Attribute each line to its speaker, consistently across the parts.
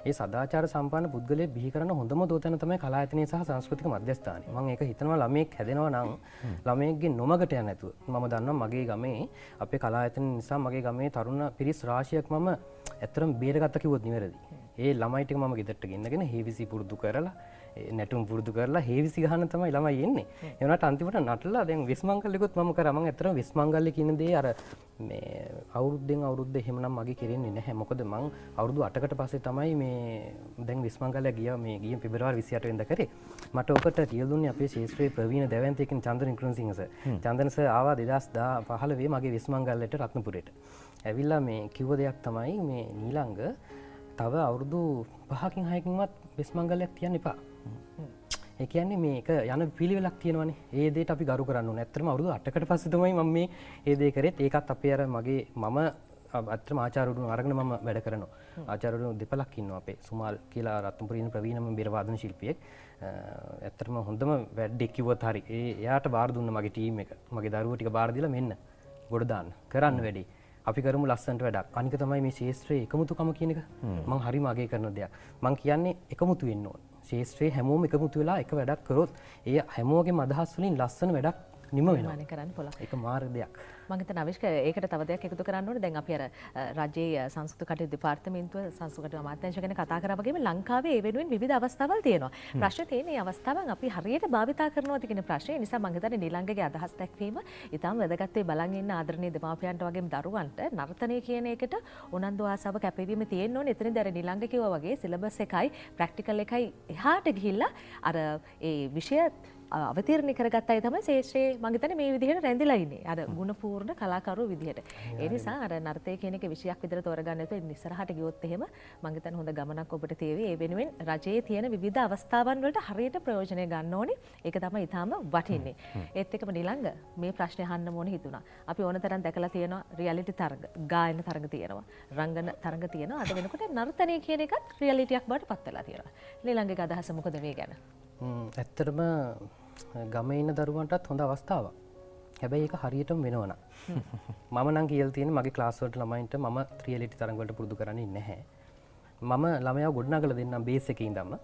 Speaker 1: ඒ සදාචාර සම්පන්න පුද්ගලයෙක් බිහි කරන හොඳම දෝතන තමයි කලායතනය සහ සංස්කෘතික මධ්‍යස්ථානය. මම ඒක හිතනවා ළමයෙක් හැදෙනවා නම් ළමයෙක්ගේ නොමගට යන්නේ නැතුව. මම දන්නවා මගේ ගමේ අපේ කලායතන නිසා මගේ ගමේ තරුණ පිරිස් රාශියක් මම ඇත්තටම බේරගත්ත කිව්වොත් නිවැරදි. ඒ ළමයි ටික මම ගෙදරට ගෙන්නගෙන හේවිසි පුරුදු කරලා නැටුම් පුරුදු කරලා හේවිසි ගහන තමයි ළමයි එන්නේ. ඒ වුණාට අන්තිමට නටලා දැන් විස්මංගල්‍යකුත් මම කරා. මම ඇත්තටම විස්මංගල්‍ය කියන දේ අර මේ අවුරුද්දෙන් අවුරුද්ද එහෙමනම් මගේ කෙරෙන්නේ නැහැ. මොකද මං අවුරුදු 8කට පස්සේ තමයි මේ දැන් විස්මංගල්‍ය ගිය පෙබරවාරි 28 වෙනිදා කරේ. මට ඔකට ටියල් දුන්නේ අපේ ශාස්ත්‍රීය ප්‍රවීණ දැවැන්තයෙක් චන්දන වික්‍රමසිංහ සර්. චන්දන සර් ආවා 2015 මගේ විස්මංගල්‍යයට රත්නපුරේට. ඇවිල්ලා මේ කිව්ව දෙයක් තමයි මේ නීලංග තව අවුරුදු 5කින් 6කින්වත් විස්මංගල්‍යයක් තියන්න එපා. ඒ කියන්නේ මේක යන පිළිවෙලක් තියෙනවානේ. ඒ දෙයට අපි ගරු කරන්න ඕනේ. ඇත්තටම අවුරුදු 8කට පස්සේ තමයි මම මේ ඒ දේ කරේත්. ඒකත් අපේ අර මම ඇත්තටම ආචාර්යවරුන් අරගෙන මම වැඩ කරනවා. ආචාර්යවරුන් දෙපළක් ඉන්නවා අපේ. සුමාල් කියලා රත්නපුරේ ඉන්න ප්‍රවීණම බෙර වාදන ශිල්පියෙක්. ඇත්තටම හොඳම වැඩේ කිව්වොත් හරි. එයාට බාර දුන්න මගේ ටීම් එක. මගේ දරුවෝ ටික බාර දීලා මෙන්න ගොඩ දාන්න. කරන්න වැඩේ. අපි කරමු ලස්සනට වැඩක්. අනික තමයි මේ ශාස්ත්‍රයේ එකමුතුකම කියන එක. මම හරිම අගය කරන දෙයක්. මම කියන්නේ එකමුතු වෙන්න ඕන. ශාස්ත්‍රයේ හැමෝම එකමුතු වෙලා එක වැඩක් කරොත් ඒ හැමෝගෙම අදහස් වලින් ලස්සන වැඩක් නිම වෙනවා.
Speaker 2: කරන්න පුළුවන්.
Speaker 1: ඒක මාර්ගයක්.
Speaker 2: මම හිතන අවිෂ්ක ඒකට තව දෙයක් එකතු කරන්න ඕනේ. දැන් අපි අර රජයේ සංස්කෘතික කටයුතු දෙපාර්තමේන්තුව සංස්කෘතික අමාත්‍යාංශ ගැන කතා කරා වගේම ලංකාවේ ඒ වෙනුවෙන් විවිධ අවස්ථාවල් තියෙනවා. ප්‍රශ්නේ තියෙන්නේ මේ අවස්ථාවන් අපි හරියට භාවිතා කරනවද කියන ප්‍රශ්නේ. නිසා මම හිතන්නේ නිලංගගේ අදහස් දැක්වීම ඊටම වැදගත් වෙයි බලන් ඉන්න ආදරණීය දෙමාපියන්ට වගේම දරුවන්ට නර්තනය කියන එකට උනන්දු ආසාව කැපවීම තියෙන්න ඕනේ. එතනදී අර නිලංග කිව්වා වගේ සිලබස් එකයි ප්‍රැක්ටිකල් එකයි එහාට ගිහිල්ලා අර ඒ විෂය අවතීර්ණ කරගත්ත අය තමයි ශේෂ්ත්‍රයේ මම හිතන්නේ මේ විදිහට රැඳිලා ඉන්නේ. අර ගුණපූර්ණ කලාකරුවෝ විදිහට. ඒ නිසා අර නර්තය කියන එක විෂයක් විදිහට තෝරගන්න නැතුව ඉස්සරහට ගියොත් එහෙම මම හිතන්නේ හොඳ ගමනක් ඔබට තේවි. ඒ වෙනුවෙන් රජයේ තියෙන විවිධ අවස්ථාවන් වලට හරියට ප්‍රයෝජනය ගන්න ඕනේ. ඒක තමයි ඊටාම වටින්නේ. ඒත් එක්කම නිලංග මේ ප්‍රශ්නේ අහන්න ඕනේ හිතුණා. අපි ඕන තරම් දැකලා තියෙනවා රියැලිටි තරඟ, ගායන තරඟ තියෙනවා, රංගන තරඟ තියෙනවා. අද වෙනකොට නර්තනය කියන එකත් රියැලිටියක් බවට පත් වෙලා තියෙනවා. නිලංගගේ අදහස මොකද මේ ගැන?
Speaker 1: ඇත්තටම ගමේ ඉන්න දරුවන්ටත් හොඳ අවස්ථාවක්. හැබැයි ඒක හරියටම වෙනවනම්. මම නම් කියලා තියෙන්නේ මගේ ක්ලාස් වලට ළමයින්ට මම රියැලිටි තරඟ වලට පුරුදු කරන්නේ නැහැ. මම ළමයාව ගොඩනගලා දෙන්නම් බේස් එකේ ඉඳන්ම.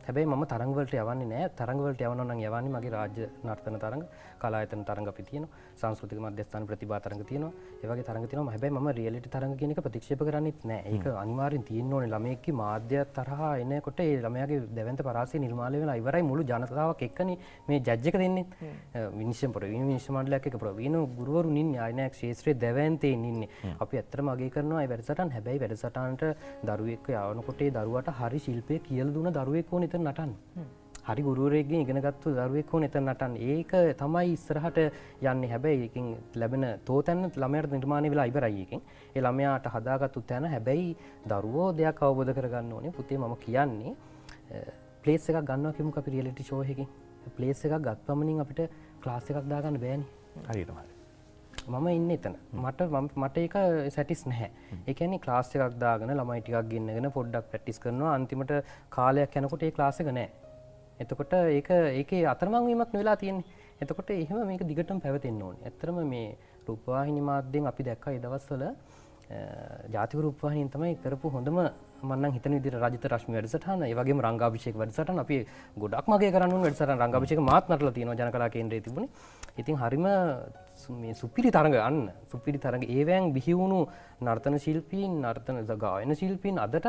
Speaker 1: හැබැයි මම තරඟ වලට යවන්නේ නැහැ. තරඟ වලට යවනවා නම් යවන්නේ මගේ රාජ්‍ය නර්තන තරඟ, කලායතන තරඟ අපි තියෙනවා. සංස්කෘතික මධ්‍යස්ථාන ප්‍රතිභා තරඟ තියෙනවා. ඒ වගේ තරඟ තියෙනවා. හැබැයි මම රියැලිටි තරඟ කියන එක ප්‍රතික්ෂේප කරන්නේත් නැහැ. ඒක අනිවාර්යෙන් තියෙන්න ඕනේ. ළමයෙක්ගේ මාධ්‍ය තරහා එනකොට ඒ ළමයාගේ දැවැන්ත පරාසය නිර්මාණය වෙලා ඉවරයි. මුළු ජනතාවක් එක්කනේ මේ ජජ් එක දෙන්නේ. විනිශ්චය මණ්ඩලයක් එක්ක ප්‍රවීණ ගුරුවරුන් ඉන්නේ. ආයනයක් ශාස්ත්‍රීය දැවැන්තයින් ඉන්නේ. අපි ඇත්තටම අගය කරනවා ඒ වැඩසටහන. හැබැයි වැඩසටහනට දරුවෙක් යවනකොට ඒ දරුවාට හරි ශිල්පය කියලා දුන දරුවෙක් ඕනේ එතන නටන්න. හරි ගුරුවරයෙක්ගෙන් ඉගෙනගත්තු දරුවෙක් ඕනේ එතන නටන්න. ඒක තමයි ඉස්සරහට යන්නේ. හැබැයි ඒකෙන් ලැබෙන තෝතැන්න ළමයාට නිර්මාණය වෙලා ඉවරයි ඒකෙන්. ඒ ළමයාට හදාගත්තු තැන හැබැයි දරුවෝ දෙයක් අවබෝධ කරගන්න ඕනේ. පුතේ මම කියන්නේ ප්ලේස් එකක් ගන්නවා කියමුකෝ අපි රියැලිටි ෂෝ එකකින්. ප්ලේස් එකක් ගත් පමණින් අපිට ක්ලාස් එකක් දාගන්න බෑනේ.
Speaker 3: හරියටම හරි.
Speaker 1: මම ඉන්නේ එතන. මට ඒක සැටිස් නැහැ. ඒ කියන්නේ ක්ලාස් එකක් දාගෙන ළමයි ටිකක් ගෙන්නගෙන පොඩ්ඩක් ප්‍රැක්ටිස් කරනවා. අන්තිමට කාලයක් යනකොට ඒ ක්ලාස් එක නැහැ. එතකොට ඒකේ අතරමං වීමක් නෙවෙලා තියෙන්නේ. එතකොට එහෙම මේක දිගටම පැවතෙන්න ඕනේ. ඇත්තටම මේ රූපවාහිනී මාධ්‍යෙන් අපි දැක්කා ඒ දවස්වල ජාතික රූපවාහිනියෙන් තමයි කරපු හොඳම මම නම් හිතන විදිහට රජිත රශ්මි වැඩසටහන, ඒ වගේම රංගාභිෂේක වැඩසටහන අපි ගොඩක්ම අගය කරන්න ඕන වැඩසටහන. රංගාභිෂේක මාත් නටලා තියෙනවා ජනකලා කේන්ද්‍රයේ තිබුණේ. ඉතින් හරිම මේ සුපිරි තරඟ සුපිරි තරඟ ඒවැන් බිහි වුණු නර්තන ශිල්පීන්, නර්තන ගායන ශිල්පීන් අදටත්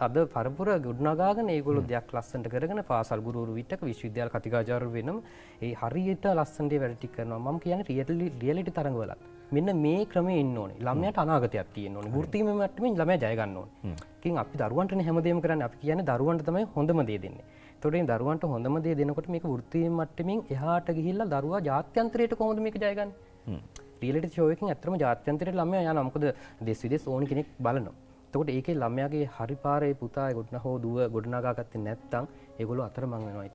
Speaker 1: අද පරපුර ගොඩනගාගෙන ඒගොල්ලෝ දෙයක් ලස්සනට කරගෙන පාසල් ගුරුවරු විටක විශ්වවිද්‍යාල කතිකාචාර්යවරු වෙනම ඒ හරියට ලස්සනට වැඩ ටික කරනවා. මම කියන්නේ රියැලිටි තරඟවලත් මෙන්න මේ ක්‍රමයේ ඉන්න ඕනේ. ළමයාට අනාගතයක් තියෙන්න ඕනේ. වෘත්තීය මට්ටමින් ළමයා ජය ගන්න ඕනේ. ඉතින් අපි දරුවන්ටනේ හැමදේම කරන්නේ. අපි කියන්නේ දරුවන්ට තමයි හොඳම දේ දෙන්නේ. ඒතකොට මේ දරුවන්ට හොඳම දේ දෙනකොට මේක වෘත්තීය මට්ටමින් එහාට ගිහිල්ලා දරුවා ජාත්‍යන්තරයට කොහොමද මේක ජය ගන්නේ? රියැලිටි ෂෝ එකකින් ඇත්තටම ජාත්‍යන්තරයට ළමයා යනවා. මොකද දෙස් විදෙස් ඕනි කෙනෙක් බලනවා. එතකොට ඒකේ ළමයාගේ හරි පාරේ පුතා ගොඩන හෝ දුව ගොඩනගා ගත්තේ නැත්නම් ඒගොල්ලෝ අතරමං වෙනවා.